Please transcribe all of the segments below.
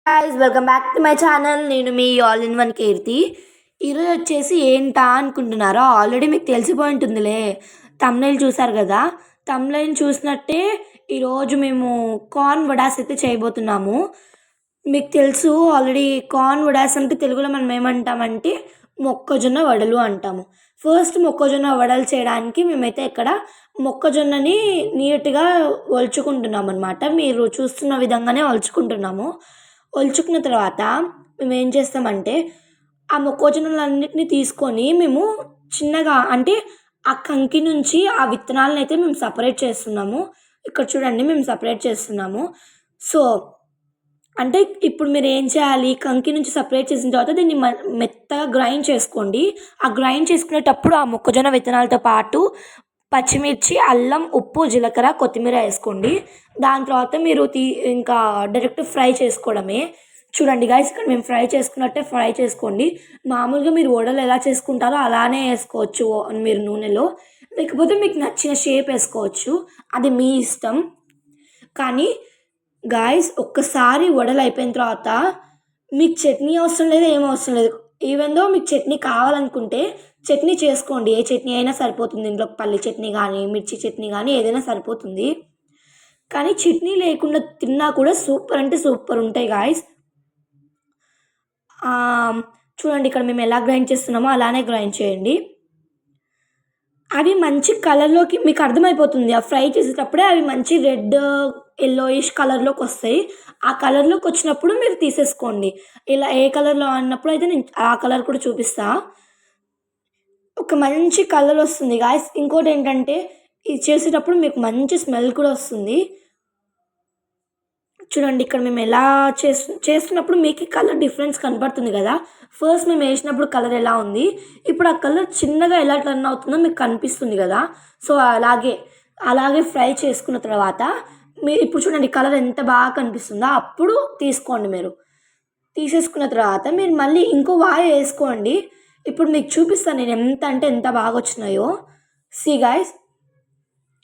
Guys welcome back to my channel. నేను me all in one కీర్తి. ఈరోజు వచ్చేసి ఏంటా అనుకుంటున్నారా? ఆల్రెడీ మీకు తెలిసిపోయి ఉంటుందిలే. తమ్నైల్ చూసారు కదా. తమ్నైల్ చూసినట్టే ఈరోజు మేము కార్న్ వడాస్ అయితే చేయబోతున్నాము. మీకు తెలుసు ఆల్రెడీ కార్న్ వడాస్ అంటే తెలుగులో మనం ఏమంటామంటే మొక్కజొన్న వడలు అంటాము. ఫస్ట్ మొక్కజొన్న వడలు చేయడానికి మేమైతే ఇక్కడ మొక్కజొన్నని నీట్గా ఒలుచుకుంటున్నాం అనమాట. మీరు చూస్తున్న విధంగానే ఒలుచుకుంటున్నాము. ఒలుచుకున్న తర్వాత మేము ఏం చేస్తామంటే ఆ మొక్కజొన్నలన్నిటిని తీసుకొని మేము చిన్నగా అంటే ఆ కంకి నుంచి ఆ విత్తనాలను అయితే మేము సపరేట్ చేస్తున్నాము. ఇక్కడ చూడండి మేము సపరేట్ చేస్తున్నాము. సో అంటే ఇప్పుడు మీరు ఏం చేయాలి, కంకి నుంచి సపరేట్ చేసిన తర్వాత దీన్ని మెత్తగా గ్రైండ్ చేసుకోండి. ఆ గ్రైండ్ చేసుకునేటప్పుడు ఆ మొక్కజొన్న విత్తనాలతో పాటు పచ్చిమిర్చి, అల్లం, ఉప్పు, జీలకర్ర, కొత్తిమీర వేసుకోండి. దాని తర్వాత మీరు ఇంకా డైరెక్ట్ ఫ్రై చేసుకోవడమే. చూడండి గాయ్స్, ఇక్కడ మేము ఫ్రై చేసుకున్నట్టే ఫ్రై చేసుకోండి. మామూలుగా మీరు వడలు ఎలా చేసుకుంటారో అలానే వేసుకోవచ్చు మీరు నూనెలో, లేకపోతే మీకు నచ్చిన షేప్ వేసుకోవచ్చు, అది మీ ఇష్టం. కానీ గాయ్స్ ఒక్కసారి వడలు అయిపోయిన తర్వాత మీకు చట్నీ అవసరం లేదు, ఏం అవసరం లేదు. ఈవెన్ దో మీకు చట్నీ కావాలనుకుంటే చట్నీ చేసుకోండి. ఏ చట్నీ అయినా సరిపోతుంది. ఇంట్లో పల్లి చట్నీ కానీ మిర్చి చట్నీ కానీ ఏదైనా సరిపోతుంది. కానీ చట్నీ లేకుండా తిన్నా కూడా సూపర్ అంటే సూపర్ ఉంటాయి గాయ్స్. చూడండి ఇక్కడ మేము ఎలా గ్రైండ్ చేస్తున్నామో అలానే గ్రైండ్ చేయండి. అవి మంచి కలర్లోకి మీకు అర్థమైపోతుంది. ఆ ఫ్రై చేసేటప్పుడే అవి మంచి రెడ్ ఎల్లోయిష్ కలర్లోకి వస్తాయి. ఆ కలర్లోకి వచ్చినప్పుడు మీరు తీసేసుకోండి. ఇలా ఏ కలర్లో అన్నప్పుడు అయితే నేను ఆ కలర్ కూడా చూపిస్తా. ఒక మంచి కలర్ వస్తుంది గాయస్. ఇంకోటి ఏంటంటే ఇది చేసేటప్పుడు మీకు మంచి స్మెల్ కూడా వస్తుంది. చూడండి ఇక్కడ మేము ఎలా చేస్తున్నప్పుడు మీకు కలర్ డిఫరెన్స్ కనపడుతుంది కదా. ఫస్ట్ మేము వేసినప్పుడు కలర్ ఎలా ఉంది, ఇప్పుడు ఆ కలర్ చిన్నగా ఎలా టర్న్ అవుతుందో మీకు కనిపిస్తుంది కదా. సో అలాగే ఫ్రై చేసుకున్న తర్వాత మీరు ఇప్పుడు చూడండి కలర్ ఎంత బాగా కనిపిస్తుందో, అప్పుడు తీసుకోండి. మీరు తీసేసుకున్న తర్వాత మీరు మళ్ళీ ఇంకో వాయి వేసుకోండి. ఇప్పుడు మీకు చూపిస్తాను నేను ఎంత అంటే ఎంత బాగా వచ్చినాయో. సీ గాయ్స్,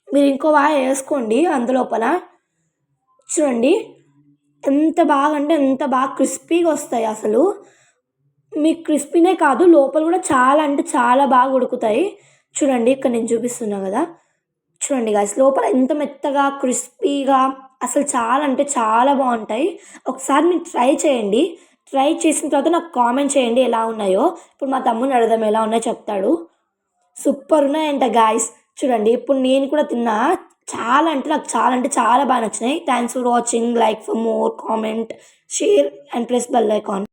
మీరు ఇంకో వాయి వేసుకోండి అందులోపల. చూడండి ఎంత బాగా అంటే ఎంత బాగా క్రిస్పీగా వస్తాయి. అసలు మీకు క్రిస్పీనే కాదు లోపల కూడా చాలా అంటే చాలా బాగా ఉడుకుతాయి. చూడండి ఇక్కడ నేను చూపిస్తున్నా కదా. చూడండి గాయ్స్ లోపల ఎంత మెత్తగా క్రిస్పీగా అసలు చాలా అంటే చాలా బాగుంటాయి. ఒకసారి మీరు ట్రై చేయండి. ట్రై చేసిన తర్వాత నాకు కామెంట్ చేయండి ఎలా ఉన్నాయో. ఇప్పుడు మా తమ్ముని అడదాం ఎలా ఉన్నాయో చెప్తాడు. సూపర్ ఉన్నాయంట గాయ్స్. చూడండి ఇప్పుడు నేను కూడా తిన్నా. చాలా అంటే నాకు చాలా అంటే చాలా బాగా నచ్చినాయి. Thanks for watching. Like for more, comment, share and press bell icon.